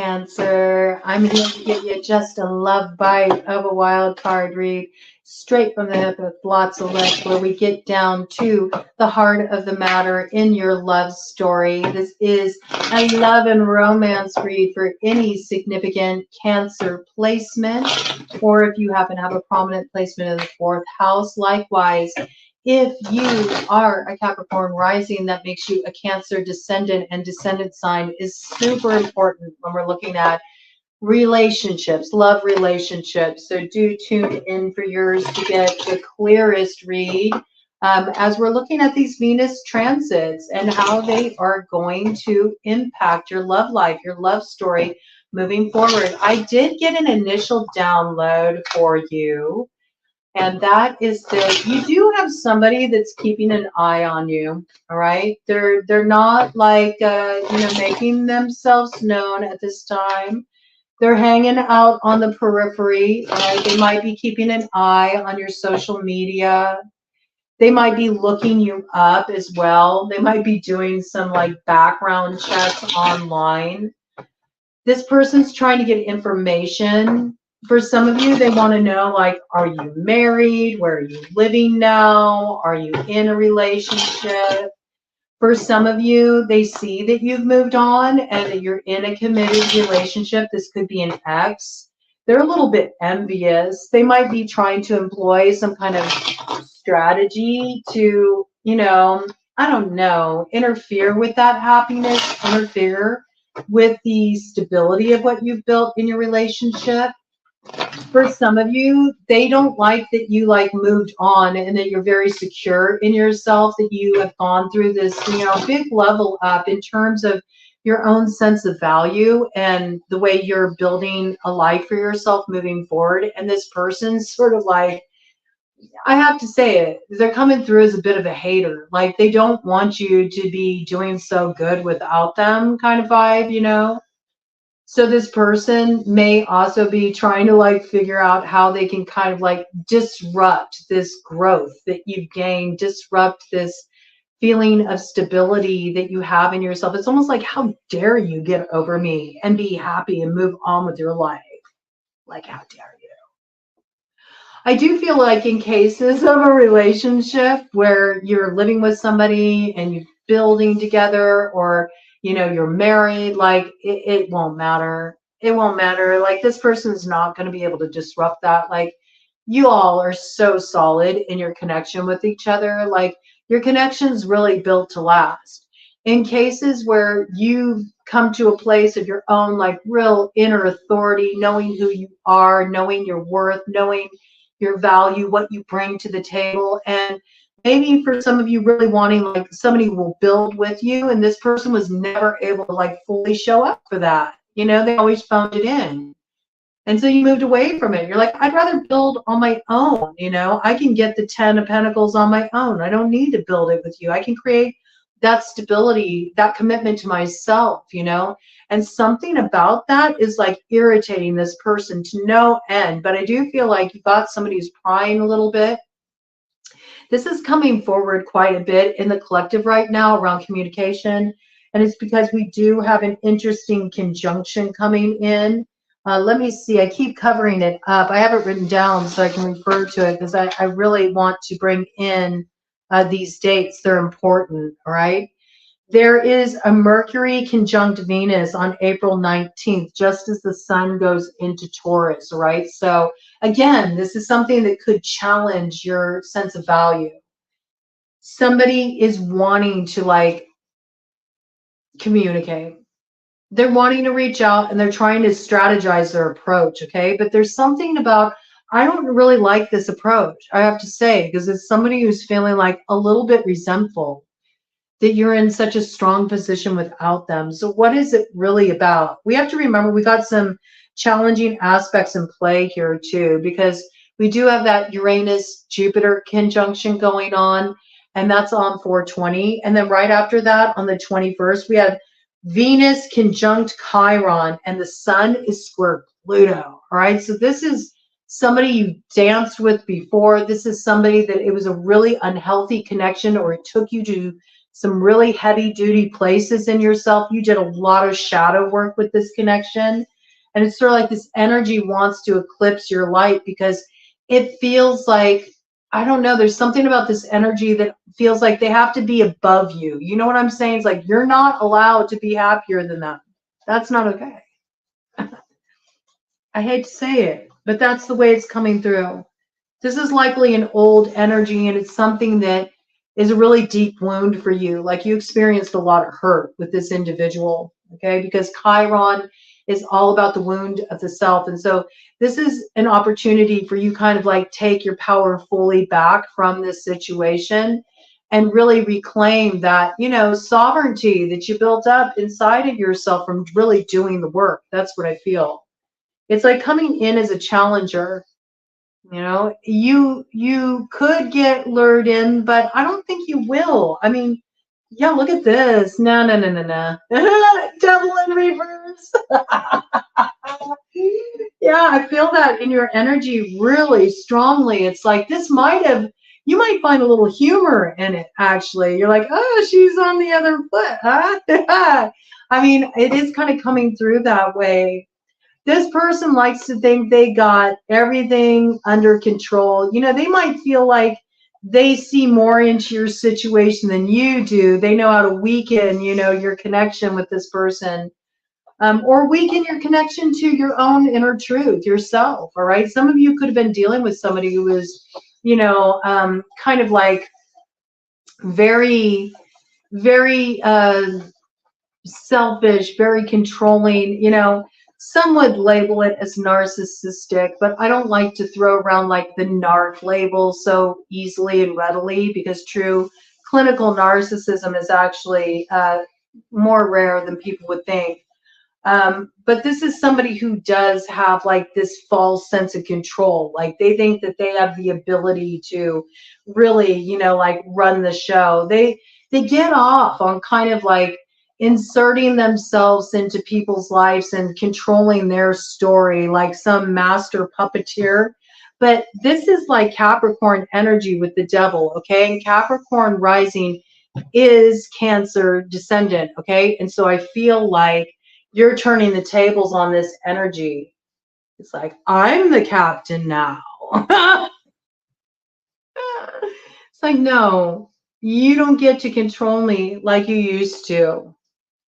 Cancer. I'm here to give you just a love bite of a wild card read straight from the hip with lots of lift, where we get down to the heart of the matter in your love story. This is a love and romance read for any significant Cancer placement, or if you happen to have a prominent placement in the fourth house. Likewise, if you are a Capricorn rising, that makes you a Cancer descendant, and descendant sign is super important when we're looking at relationships, love relationships. So do tune in for yours to get the clearest read as we're looking at these Venus transits and how they are going to impact your love life, your love story moving forward. I did get an initial download for you, and that is that you do have somebody that's keeping an eye on you. All right, they're not like making themselves known at this time. They're hanging out on the periphery. Right? They might be keeping an eye on your social media. They might be looking you up as well. They might be doing some like background checks online. This person's trying to get information. For some of you, they want to know, like, are you married? Where are you living now? Are you in a relationship? For some of you, they see that you've moved on and that you're in a committed relationship. This could be an ex. They're a little bit envious. They might be trying to employ some kind of strategy to, I don't know, interfere with that happiness, interfere with the stability of what you've built in your relationship. For some of you, they don't like that you moved on and that you're very secure in yourself, that you have gone through this, big level up in terms of your own sense of value and the way you're building a life for yourself moving forward. And this person's sort of like, I have to say it, they're coming through as a bit of a hater. Like, they don't want you to be doing so good without them kind of vibe. So this person may also be trying to figure out how they can kind of disrupt this growth that you've gained, disrupt this feeling of stability that you have in yourself. It's almost like, how dare you get over me and be happy and move on with your life? Like, how dare you? I do feel like in cases of a relationship where you're living with somebody and you're building together, or you're married, it won't matter. It won't matter. Like, this person's not going to be able to disrupt that. Like, you all are so solid in your connection with each other. Like, your connection's really built to last. In cases where you've come to a place of your own, real inner authority, knowing who you are, knowing your worth, knowing your value, what you bring to the table, and maybe for some of you really wanting somebody who will build with you, and this person was never able to fully show up for that. They always phoned it in. And so you moved away from it. You're like, I'd rather build on my own. I can get the 10 of Pentacles on my own. I don't need to build it with you. I can create that stability, that commitment to myself, and something about that is irritating this person to no end. But I do feel like you got somebody who's prying a little bit. This is coming forward quite a bit in the collective right now around communication. And it's because we do have an interesting conjunction coming in. Let me see. I keep covering it up. I have it written down so I can refer to it because I really want to bring in these dates. They're important, all right? There is a Mercury conjunct Venus on April 19th, just as the sun goes into Taurus, right? So again, this is something that could challenge your sense of value. Somebody is wanting to communicate. They're wanting to reach out and they're trying to strategize their approach, okay? But there's something about, I don't really like this approach, I have to say, because it's somebody who's feeling a little bit resentful that you're in such a strong position without them. So what is it really about? We have to remember we got some challenging aspects in play here too, because we do have that Uranus-Jupiter conjunction going on, and that's on 4/20. And then right after that, on the 21st, we have Venus conjunct Chiron, and the sun is square Pluto. All right, so this is somebody you danced with before. This is somebody that it was a really unhealthy connection, or it took you to some really heavy duty places in yourself. You did a lot of shadow work with this connection. And it's sort of like this energy wants to eclipse your light because it feels like, I don't know, there's something about this energy that feels like they have to be above you. You know what I'm saying? It's like you're not allowed to be happier than them. That's not okay. I hate to say it, but that's the way it's coming through. This is likely an old energy, and it's something that is a really deep wound for you. Like you experienced a lot of hurt with this individual, okay? Because Chiron is all about the wound of the self. And so this is an opportunity for you kind of like take your power fully back from this situation and really reclaim that, you know, sovereignty that you built up inside of yourself from really doing the work. That's what I feel. It's like coming in as a challenger. You know, you could get lured in, but I don't think you will. I mean, yeah, look at this. No, no, no, no, no. Devil in reverse. Yeah, I feel that in your energy really strongly. It's like this might have, you might find a little humor in it, actually. You're like, oh, she's on the other foot, huh? I mean, it is kind of coming through that way. This person likes to think they got everything under control. You know, they might feel like they see more into your situation than you do. They know how to weaken, you know, your connection with this person, or weaken your connection to your own inner truth, yourself. All right. Some of you could have been dealing with somebody who was, you know, kind of like very, very selfish, very controlling, you know. Some would label it as narcissistic, but I don't like to throw around like the narc label so easily and readily, because true clinical narcissism is actually more rare than people would think. But this is somebody who does have like this false sense of control. Like they think that they have the ability to really, you know, like run the show. They get off on kind of like inserting themselves into people's lives and controlling their story like some master puppeteer. But this is like Capricorn energy with the devil, okay? And Capricorn rising is Cancer descendant, okay? And so I feel like you're turning the tables on this energy. It's like, I'm the captain now. It's like, no, you don't get to control me like you used to.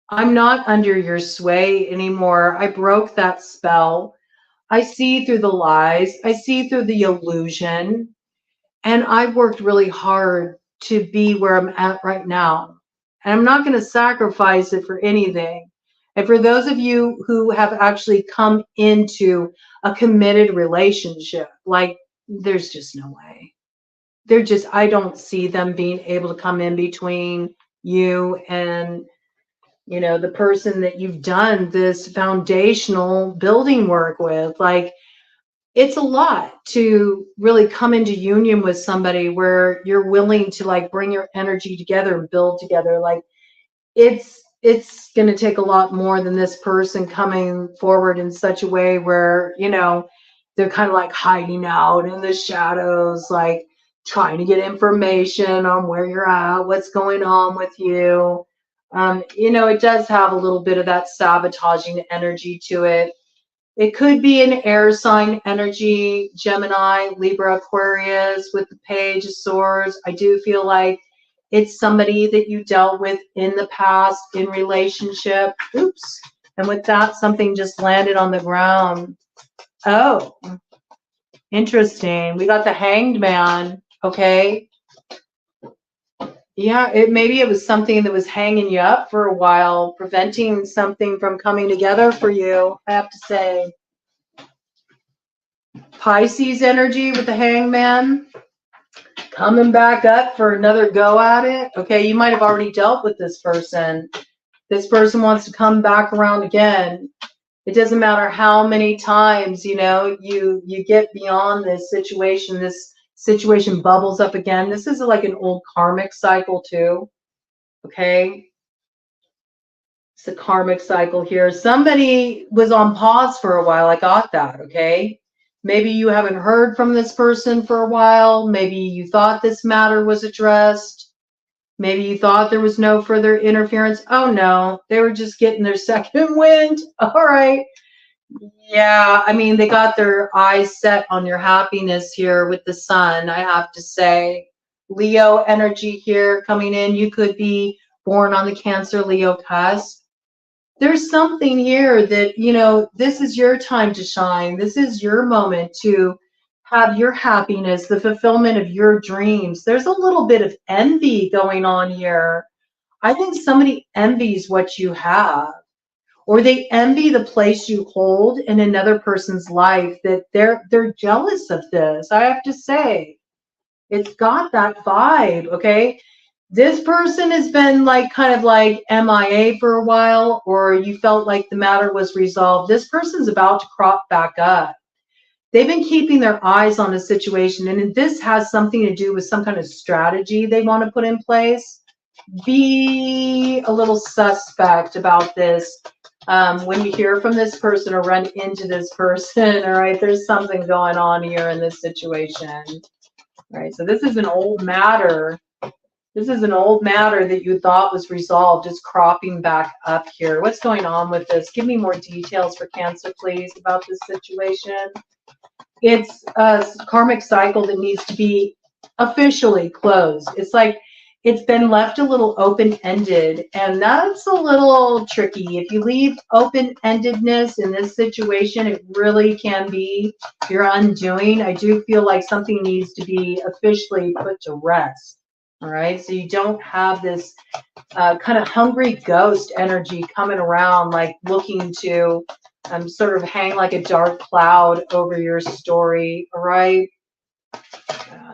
I'm not under your sway anymore. I broke that spell. I see through the lies. I see through the illusion. And I've worked really hard to be where I'm at right now. And I'm not going to sacrifice it for anything. And for those of you who have actually come into a committed relationship, like there's just no way. They're just, I don't see them being able to come in between you and, you know, the person that you've done this foundational building work with. Like, it's a lot to really come into union with somebody where you're willing to like bring your energy together and build together. Like it's going to take a lot more than this person coming forward in such a way where, you know, they're kind of like hiding out in the shadows, like trying to get information on where you're at, what's going on with you. You know, it does have a little bit of that sabotaging energy to it. It could be an air sign energy, Gemini, Libra, Aquarius with the Page of Swords. I do feel like it's somebody that you dealt with in the past in relationship. Oops. And with that, something just landed on the ground. Oh, interesting. We got the Hanged Man. Okay. Yeah, maybe it was something that was hanging you up for a while, preventing something from coming together for you, I have to say. Pisces energy with the Hangman, coming back up for another go at it. Okay, you might have already dealt with this person. This person wants to come back around again. It doesn't matter how many times, you know, you get beyond this situation bubbles up again. This is like an old karmic cycle too. Okay. It's a karmic cycle here. Somebody was on pause for a while. I got that. Okay. Maybe you haven't heard from this person for a while. Maybe you thought this matter was addressed. Maybe you thought there was no further interference. Oh no, they were just getting their second wind. All right. Yeah, I mean, they got their eyes set on your happiness here with the sun, I have to say. Leo energy here coming in. You could be born on the Cancer Leo cusp. There's something here that, you know, this is your time to shine. This is your moment to have your happiness, the fulfillment of your dreams. There's a little bit of envy going on here. I think somebody envies what you have, or they envy the place you hold in another person's life, that they're jealous of this. I have to say, it's got that vibe, okay? This person has been like kind of like MIA for a while, or you felt like the matter was resolved. This person's about to crop back up. They've been keeping their eyes on a situation, and this has something to do with some kind of strategy they want to put in place. Be a little suspect about this. When you hear from this person or run into this person, all right, there's something going on here in this situation. All right, so this is an old matter. This is an old matter that you thought was resolved. It's cropping back up here. What's going on with this? Give me more details for Cancer, please, about this situation. It's a karmic cycle that needs to be officially closed. It's like it's been left a little open-ended, and that's a little tricky. If you leave open-endedness in this situation, it really can be your undoing. I do feel like something needs to be officially put to rest. All right, so you don't have this kind of hungry ghost energy coming around, like looking to sort of hang like a dark cloud over your story. All right,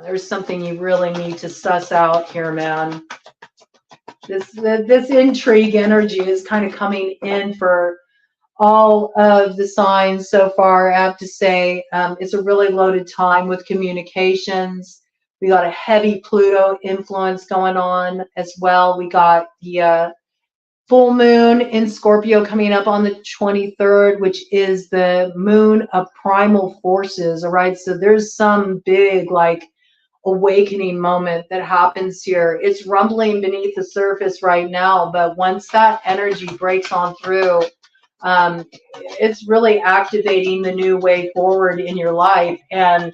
there's something you really need to suss out here, man. This intrigue energy is kind of coming in for all of the signs so far. I have to say, it's a really loaded time with communications. We got a heavy Pluto influence going on as well. We got the full moon in Scorpio coming up on the 23rd, which is the moon of primal forces. All right, so there's some big like awakening moment that happens here. It's rumbling beneath the surface right now, but once that energy breaks on through, it's really activating the new way forward in your life. And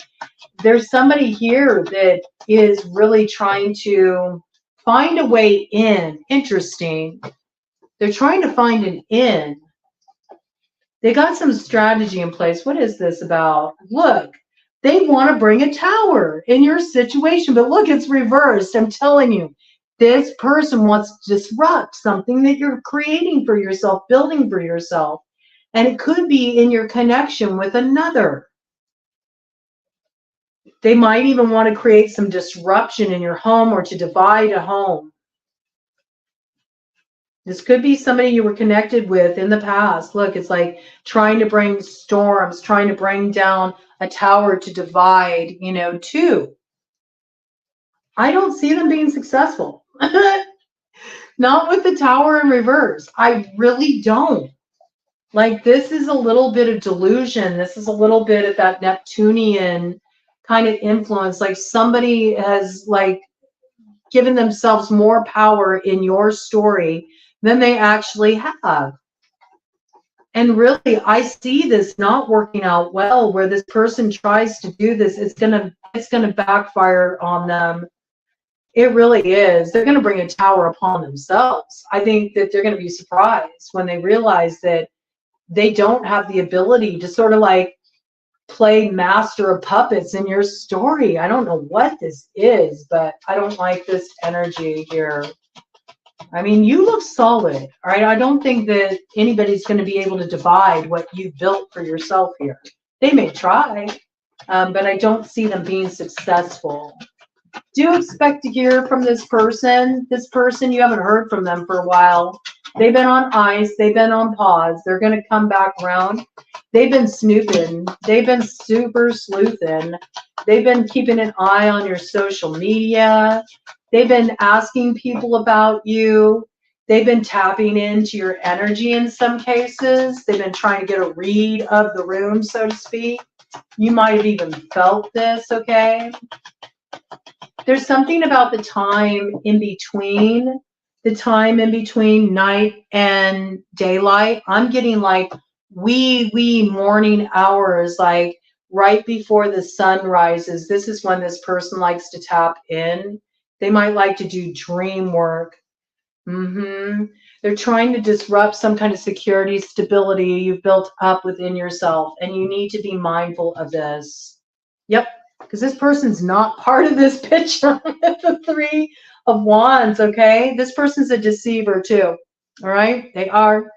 there's somebody here that is really trying to find a way in. Interesting. They're trying to find an in. They got some strategy in place. What is this about? Look, they want to bring a tower in your situation, but look, it's reversed. I'm telling you, this person wants to disrupt something that you're creating for yourself, building for yourself. And it could be in your connection with another. They might even want to create some disruption in your home or to divide a home. This could be somebody you were connected with in the past. Look, it's like trying to bring storms, trying to bring down a tower to divide, you know, two. I don't see them being successful. Not with the tower in reverse. I really don't. Like, this is a little bit of delusion. This is a little bit of that Neptunian kind of influence. Like somebody has like given themselves more power in your story than they actually have. And really, I see this not working out well, where this person tries to do this. It's gonna backfire on them. It really is. They're gonna bring a tower upon themselves. I think that they're gonna be surprised when they realize that they don't have the ability to sort of like play master of puppets in your story. I don't know what this is, but I don't like this energy here. I mean, you look solid, all right? I don't think that anybody's going to be able to divide what you built for yourself here. They may try, but I don't see them being successful. Do expect to hear from this person. This person, you haven't heard from them for a while. They've been on ice. They've been on pause. They're going to come back around. They've been snooping. They've been super sleuthing. They've been keeping an eye on your social media. They've been asking people about you. They've been tapping into your energy in some cases. They've been trying to get a read of the room, so to speak. You might have even felt this, okay? There's something about the time in between, night and daylight. I'm getting like wee morning hours, like right before the sun rises. This is when this person likes to tap in. They might like to do dream work. They're trying to disrupt some kind of security, stability you've built up within yourself, and you need to be mindful of this. Yep, because this person's not part of this picture with the Three of Wands, okay? This person's a deceiver too, all right? They are.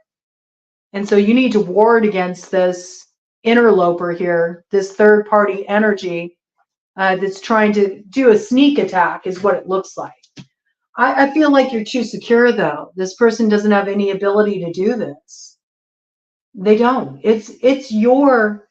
And so you need to ward against this interloper here, this third-party energy that's trying to do a sneak attack is what it looks like. I feel like you're too secure, though. This person doesn't have any ability to do this. They don't. It's your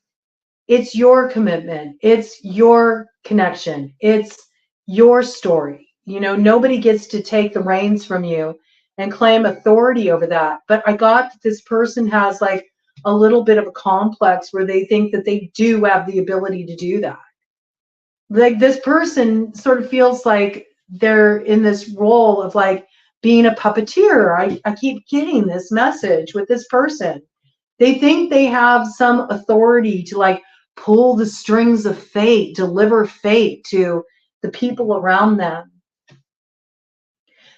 commitment. It's your connection. It's your story. You know, nobody gets to take the reins from you and claim authority over that. But I got that this person has like a little bit of a complex where they think that they do have the ability to do that. Like this person sort of feels like they're in this role of like being a puppeteer. I keep getting this message with this person. They think they have some authority to like pull the strings of fate, deliver fate to the people around them.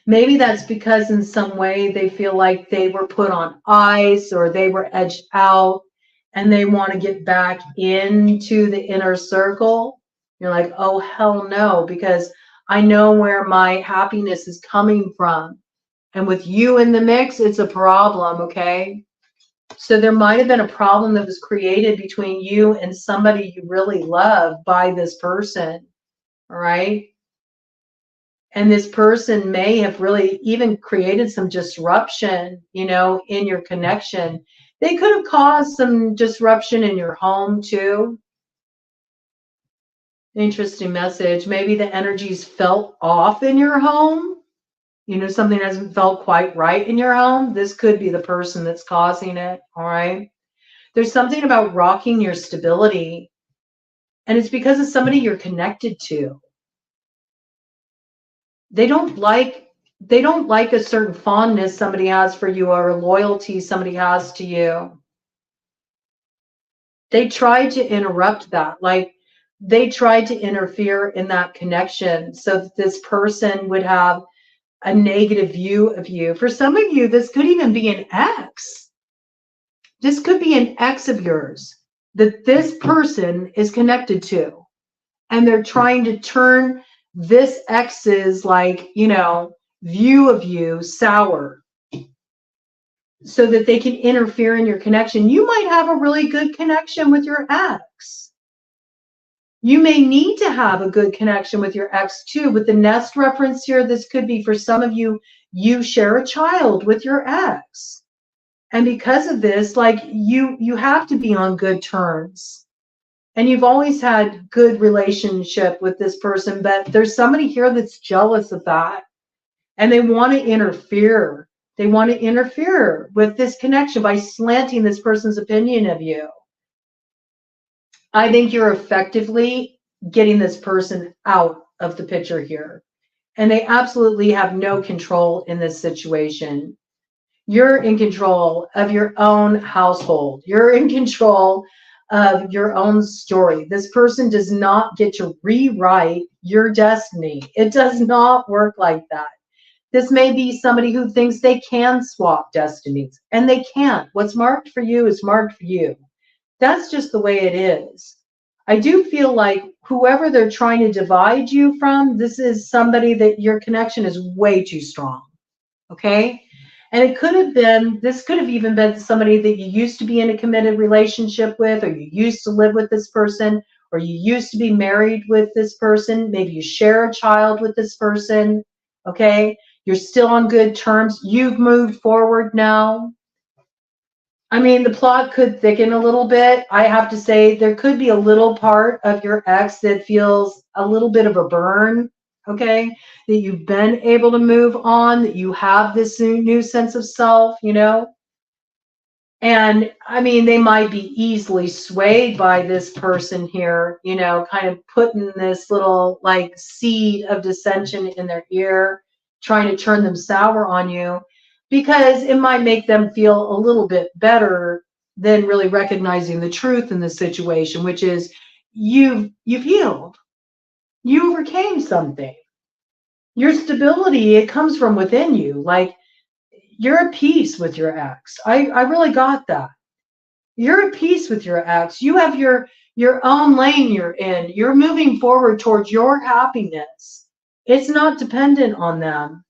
Maybe that's because in some way they feel like they were put on ice or they were edged out and they want to get back into the inner circle. You're like, oh, hell no, because I know where my happiness is coming from. And with you in the mix, it's a problem, okay? So there might have been a problem that was created between you and somebody you really love by this person, all right? And this person may have really even created some disruption, you know, in your connection. They could have caused some disruption in your home too. Interesting message. Maybe the energies felt off in your home. You know, something hasn't felt quite right in your home. This could be the person that's causing it, all right? There's something about rocking your stability, and it's because of somebody you're connected to. They don't like a certain fondness somebody has for you or a loyalty somebody has to you. They tried to interrupt that. Like they tried to interfere in that connection so that this person would have a negative view of you. For some of you, this could even be an ex. This could be an ex of yours that this person is connected to. And they're trying to turn this ex's, like, you know, view of you sour so that they can interfere in your connection. You might have a really good connection with your ex. You may need to have a good connection with your ex too. With the nest reference here, this could be for some of you, you share a child with your ex. And because of this, like you have to be on good terms. And you've always had good relationship with this person, but there's somebody here that's jealous of that. And they want to interfere. They want to interfere with this connection by slanting this person's opinion of you. I think you're effectively getting this person out of the picture here. And they absolutely have no control in this situation. You're in control of your own household. You're in control of your own story. This person does not get to rewrite your destiny. It does not work like that. This may be somebody who thinks they can swap destinies, and they can't. What's marked for you is marked for you. That's just the way it is. I do feel like whoever they're trying to divide you from, this is somebody that your connection is way too strong, okay? And it could have been, this could have even been somebody that you used to be in a committed relationship with, or you used to live with this person, or you used to be married with this person. Maybe you share a child with this person, okay? You're still on good terms. You've moved forward now. I mean, the plot could thicken a little bit. I have to say there could be a little part of your ex that feels a little bit of a burn, okay? That you've been able to move on, that you have this new sense of self, you know? And I mean, they might be easily swayed by this person here, you know, kind of putting this little like seed of dissension in their ear, trying to turn them sour on you, because it might make them feel a little bit better than really recognizing the truth in the situation, which is you've healed. You overcame something. Your stability, it comes from within you. Like, you're at peace with your ex. I really got that. You're at peace with your ex. You have your own lane you're in. You're moving forward towards your happiness. It's not dependent on them.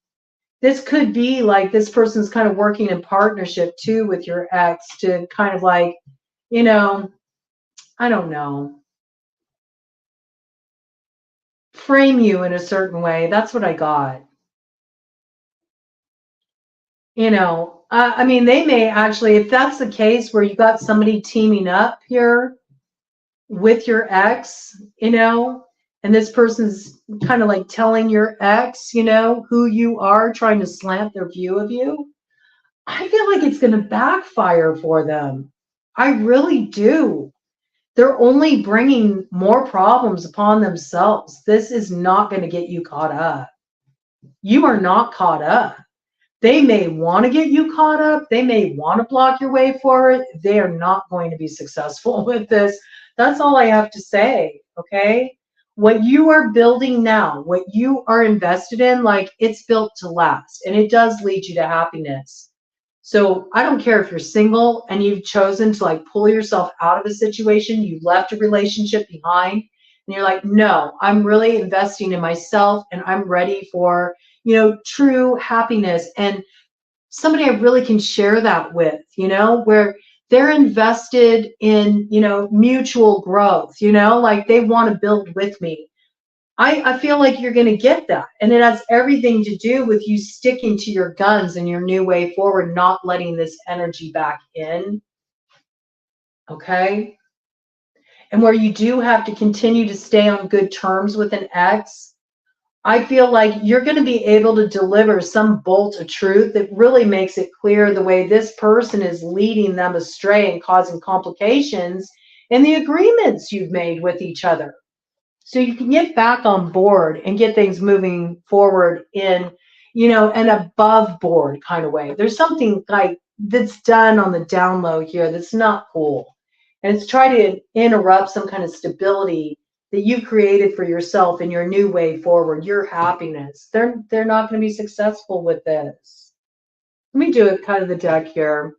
This could be like this person's kind of working in partnership too with your ex to kind of like, you know, I don't know, frame you in a certain way. That's what I got. You know, I mean, they may actually, if that's the case where you got somebody teaming up here with your ex, you know, and this person's kind of like telling your ex, you know, who you are, trying to slant their view of you, I feel like it's going to backfire for them. I really do. They're only bringing more problems upon themselves. This is not going to get you caught up. You are not caught up. They may want to get you caught up. They may want to block your way forward. They are not going to be successful with this. That's all I have to say, okay? What you are building now, what you are invested in, like, it's built to last, and it does lead you to happiness. So I don't care if you're single and you've chosen to like pull yourself out of a situation, you left a relationship behind, and you're like, no, I'm really investing in myself and I'm ready for, you know, true happiness and somebody I really can share that with, you know, where they're invested in, you know, mutual growth, you know, like they want to build with me. I feel like you're going to get that. And it has everything to do with you sticking to your guns and your new way forward, not letting this energy back in. Okay. And where you do have to continue to stay on good terms with an ex, I feel like you're going to be able to deliver some bolt of truth that really makes it clear the way this person is leading them astray and causing complications in the agreements you've made with each other. So you can get back on board and get things moving forward in, you know, an above board kind of way. There's something like that's done on the down low here that's not cool. And it's trying to interrupt some kind of stability that you created for yourself in your new way forward, your happiness. They're not going to be successful with this. Let me do a cut of the deck here.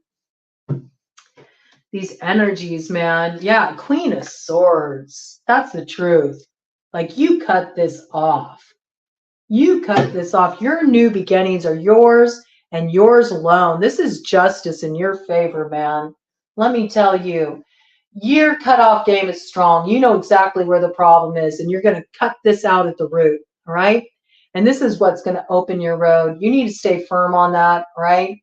These energies, man. Yeah, Queen of Swords. That's the truth. Like, you cut this off. You cut this off. Your new beginnings are yours and yours alone. This is justice in your favor, man. Let me tell you, your cutoff game is strong. You know exactly where the problem is, and you're going to cut this out at the root, all right? And this is what's going to open your road. You need to stay firm on that, all right?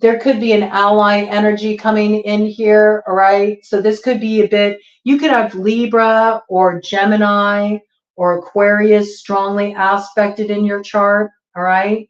There could be an ally energy coming in here, all right? So this could be a bit, you could have Libra or Gemini or Aquarius strongly aspected in your chart, all right?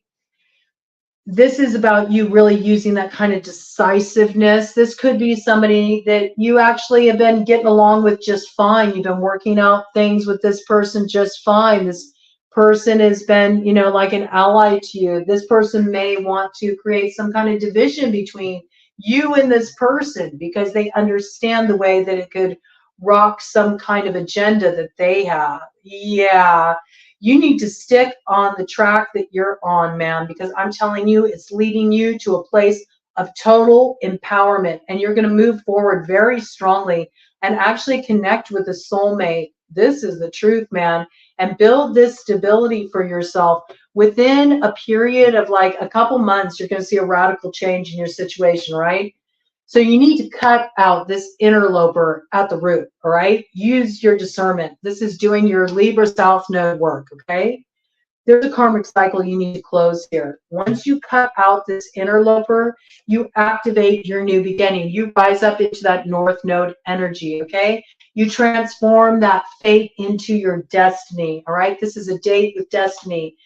This is about you really using that kind of decisiveness. This could be somebody that you actually have been getting along with just fine. You've been working out things with this person just fine. This person has been, you know, like an ally to you. This person may want to create some kind of division between you and this person because they understand the way that it could rock some kind of agenda that they have. Yeah, you need to stick on the track that you're on, man, because I'm telling you, it's leading you to a place of total empowerment, and you're going to move forward very strongly and actually connect with a soulmate. This is the truth, man, and build this stability for yourself. Within a period of like a couple months, you're going to see a radical change in your situation, right? So you need to cut out this interloper at the root, all right? Use your discernment. This is doing your Libra South Node work, okay? There's a karmic cycle you need to close here. Once you cut out this interloper, you activate your new beginning. You rise up into that North Node energy, okay? You transform that fate into your destiny, all right? This is a date with destiny.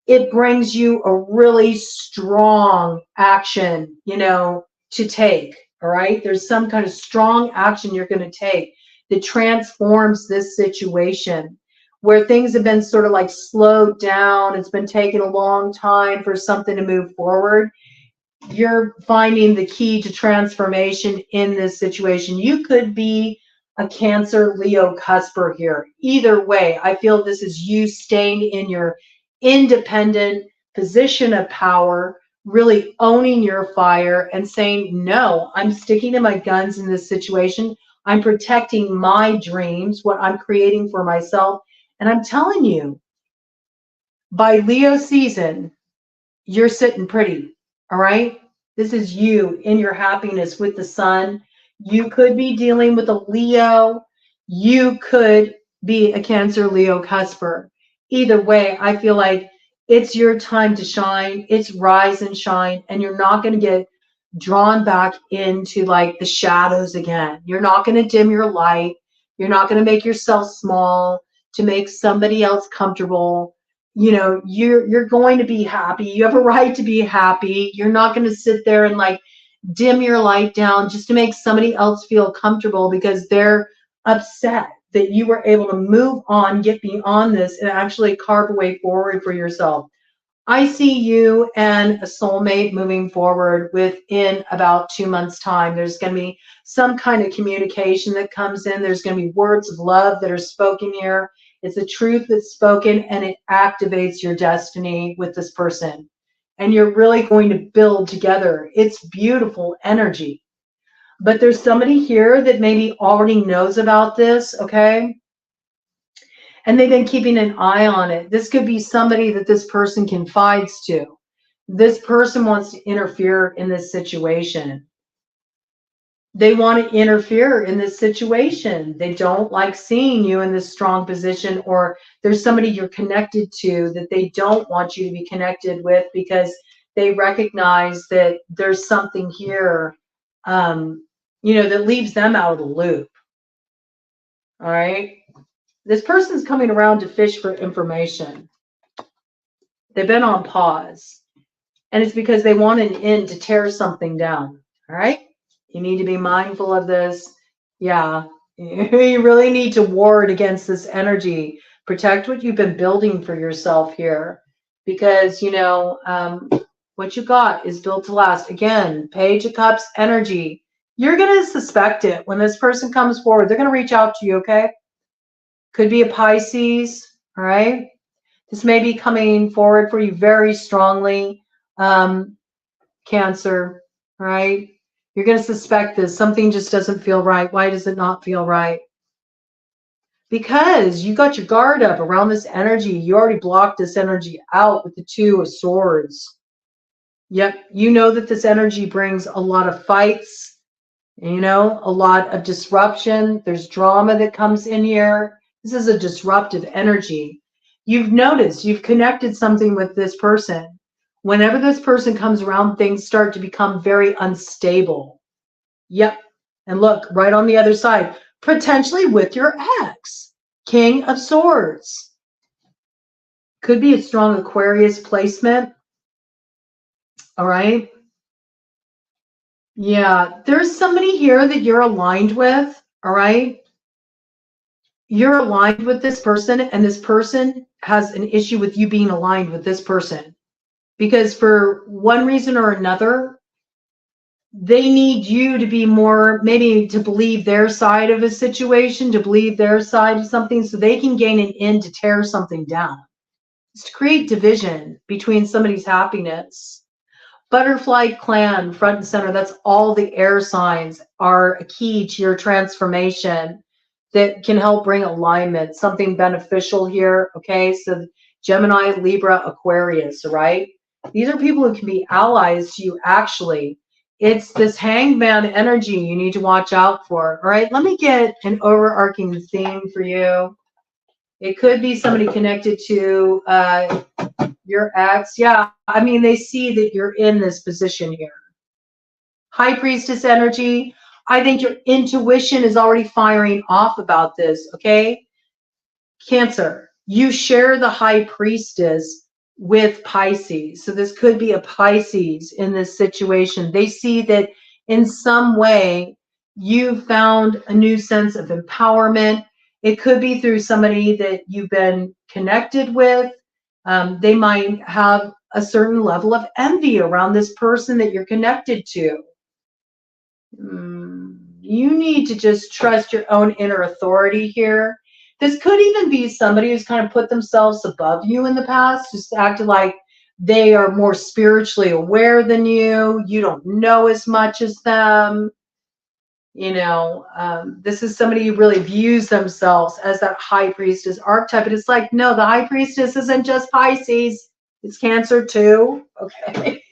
It brings you a really strong action, you know, to take. All right. There's some kind of strong action you're going to take that transforms this situation where things have been sort of like slowed down. It's been taking a long time for something to move forward. You're finding the key to transformation in this situation. You could be a Cancer, Leo, cusper here. Either way, I feel this is you staying in your independent position of power, really owning your fire and saying, no, I'm sticking to my guns in this situation. I'm protecting my dreams, what I'm creating for myself. And I'm telling you, by Leo season, you're sitting pretty. All right. This is you in your happiness with the sun. You could be dealing with a Leo. You could be a Cancer, Leo, cusper. Either way, I feel like it's your time to shine. It's rise and shine. And you're not going to get drawn back into like the shadows again. You're not going to dim your light. You're not going to make yourself small to make somebody else comfortable. You know, you're going to be happy. You have a right to be happy. You're not going to sit there and like dim your light down just to make somebody else feel comfortable because they're upset that you were able to move on, get beyond this, and actually carve a way forward for yourself. I see you and a soulmate moving forward within about 2 months' time. There's going to be some kind of communication that comes in. There's going to be words of love that are spoken here. It's the truth that's spoken, and it activates your destiny with this person. And you're really going to build together. It's beautiful energy. But there's somebody here that maybe already knows about this, okay? And they've been keeping an eye on it. This could be somebody that this person confides to. This person wants to interfere in this situation. They want to interfere in this situation. They don't like seeing you in this strong position, or there's somebody you're connected to that they don't want you to be connected with because they recognize that there's something here, that leaves them out of the loop. All right. This person's coming around to fish for information. They've been on pause. And it's because they want an end to tear something down. All right? You need to be mindful of this. Yeah. You really need to ward against this energy. Protect what you've been building for yourself here. Because, what you got is built to last. Again, Page of Cups energy. You're going to suspect it. When this person comes forward, they're going to reach out to you, okay? Could be a Pisces, all right? This may be coming forward for you very strongly. Cancer, all right? You're going to suspect this. Something just doesn't feel right. Why does it not feel right? Because you got your guard up around this energy. You already blocked this energy out with the Two of Swords. Yep, you know that this energy brings a lot of fights, a lot of disruption. There's drama that comes in here. This is a disruptive energy. You've noticed, you've connected something with this person. Whenever this person comes around, things start to become very unstable. Yep. And look, right on the other side, potentially with your ex, King of Swords. Could be a strong Aquarius placement. All right. Yeah, there's somebody here that you're aligned with. All right. You're aligned with this person, and this person has an issue with you being aligned with this person. Because for one reason or another, they need you to be more, maybe to believe their side of a situation, to believe their side of something, so they can gain an end to tear something down. It's to create division between somebody's happiness. Butterfly clan, front and center, that's all the air signs are a key to your transformation that can help bring alignment, something beneficial here, okay? So Gemini, Libra, Aquarius, right? These are people who can be allies to you, actually. It's this hangman energy you need to watch out for, all right? Let me get an overarching theme for you. It could be somebody connected to your ex. Yeah, I mean, they see that you're in this position here. High Priestess energy. I think your intuition is already firing off about this, okay? Cancer, you share the High Priestess with Pisces. So this could be a Pisces in this situation. They see that in some way, you found a new sense of empowerment. It could be through somebody that you've been connected with. They might have a certain level of envy around this person that you're connected to. You need to just trust your own inner authority here. This could even be somebody who's kind of put themselves above you in the past, just acted like they are more spiritually aware than you. You don't know as much as them. You know, this is somebody who really views themselves as that high priestess archetype. But it's like, no, the high priestess isn't just Pisces. It's Cancer too. Okay.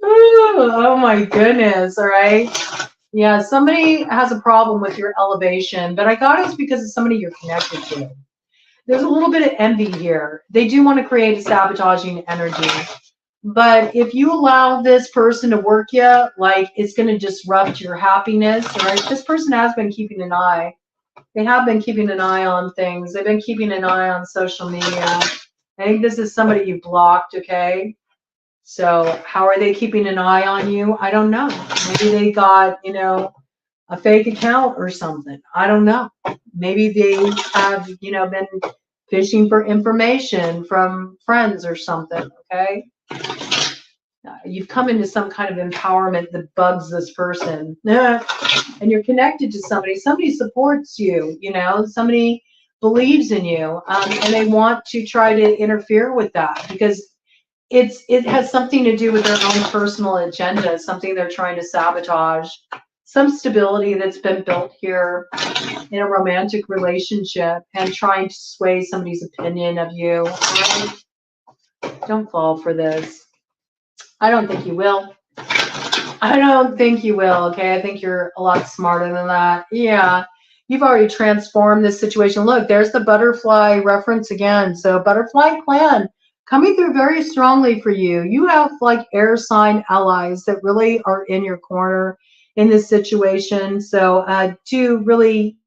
Oh my goodness. All right. Yeah, somebody has a problem with your elevation, but I got it's because it's somebody you're connected to. There's a little bit of envy here. They do want to create a sabotaging energy. But if you allow this person to work you, like, it's going to disrupt your happiness, right? This person has been keeping an eye. They have been keeping an eye on things. They've been keeping an eye on social media. I think this is somebody you blocked, okay? So how are they keeping an eye on you? I don't know. Maybe they got, you know, a fake account or something. I don't know. Maybe they have, you know, been fishing for information from friends or something, okay? You've come into some kind of empowerment that bugs this person. And you're connected to somebody. Somebody supports you, you know, somebody believes in you, and they want to try to interfere with that because it has something to do with their own personal agenda, something they're trying to sabotage, some stability that's been built here in a romantic relationship and trying to sway somebody's opinion of you. Right? Don't fall for this. I don't think you will. I don't think you will, okay? I think you're a lot smarter than that. Yeah, you've already transformed this situation. Look, there's the butterfly reference again. So butterfly clan coming through very strongly for you. You have like air sign allies that really are in your corner in this situation. So do really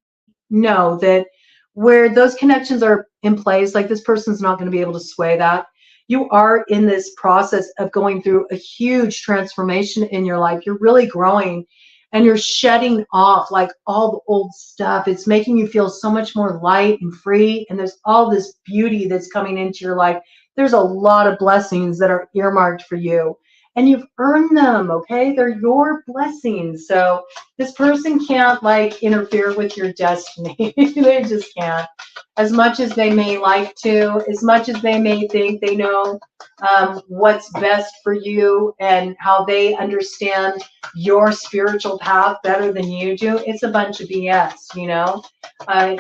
know that where those connections are in place, like this person's not going to be able to sway that. You are in this process of going through a huge transformation in your life. You're really growing and you're shedding off like all the old stuff. It's making you feel so much more light and free. And there's all this beauty that's coming into your life. There's a lot of blessings that are earmarked for you. And you've earned them, okay? They're your blessings. So this person can't like interfere with your destiny. They just can't. As much as they may like to, as much as they may think they know what's best for you and how they understand your spiritual path better than you do, it's a bunch of BS, you know?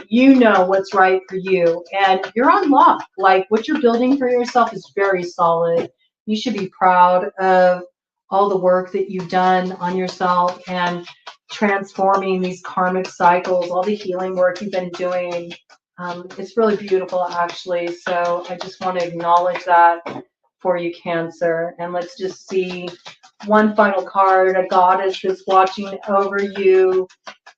You know what's right for you and you're on lock. Like what you're building for yourself is very solid. You should be proud of all the work that you've done on yourself and transforming these karmic cycles, all the healing work you've been doing. It's really beautiful, actually. So I just want to acknowledge that for you, Cancer. And let's just see one final card. A goddess is watching over you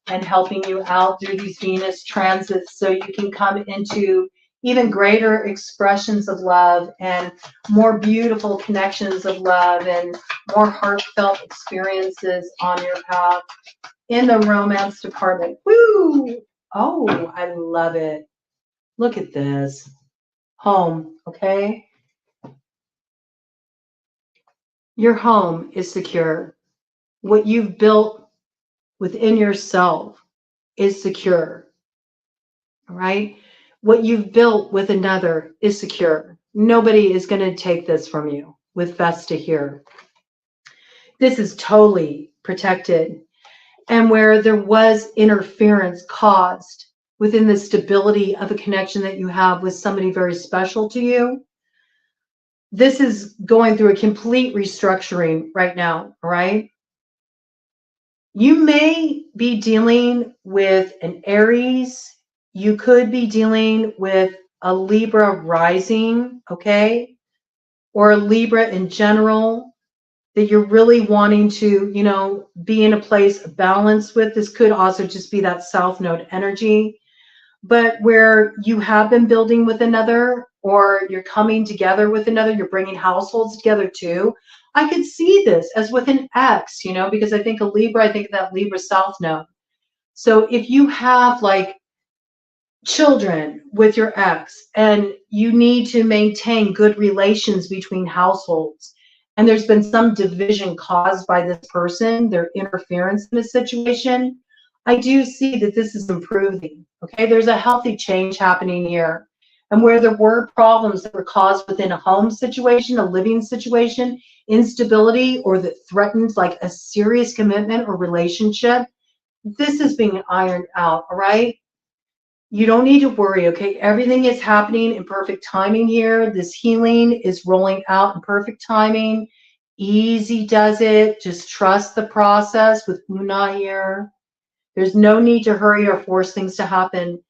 and helping you out through these Venus transits so you can come into even greater expressions of love and more beautiful connections of love and more heartfelt experiences on your path in the romance department. Woo! Oh, I love it. Look at this. Home, okay? Your home is secure. What you've built within yourself is secure, all right? What you've built with another is secure. Nobody is going to take this from you with Vesta here. This is totally protected. And where there was interference caused within the stability of a connection that you have with somebody very special to you, this is going through a complete restructuring right now, all right? You may be dealing with an Aries. You could be dealing with a Libra rising, okay? Or a Libra in general that you're really wanting to, you know, be in a place of balance with. This could also just be that South Node energy. But where you have been building with another or you're coming together with another, you're bringing households together too. I could see this as with an X, you know, because I think a Libra, I think of that Libra South Node. So if you have like children with your ex and you need to maintain good relations between households, and there's been some division caused by this person, their interference in the situation, I do see that this is improving. Okay, there's a healthy change happening here. And where there were problems that were caused within a home situation, a living situation, instability, or that threatened like a serious commitment or relationship, this is being ironed out. All right, you don't need to worry, okay? Everything is happening in perfect timing here. This healing is rolling out in perfect timing. Easy does it. Just trust the process with Una here. There's no need to hurry or force things to happen.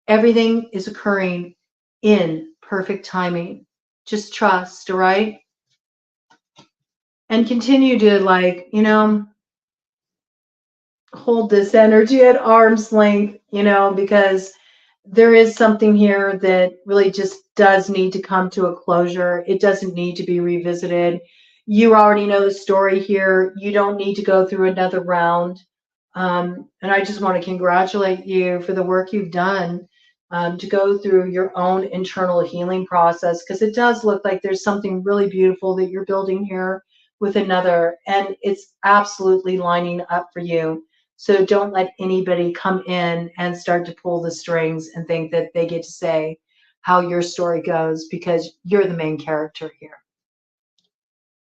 Everything is occurring in perfect timing. Just trust, all right? And continue to, like, you know, hold this energy at arm's length, you know, because there is something here that really just does need to come to a closure. It doesn't need to be revisited. You already know the story here. You don't need to go through another round. And I just want to congratulate you for the work you've done to go through your own internal healing process, because it does look like there's something really beautiful that you're building here with another, and it's absolutely lining up for you. So don't let anybody come in and start to pull the strings and think that they get to say how your story goes, because you're the main character here.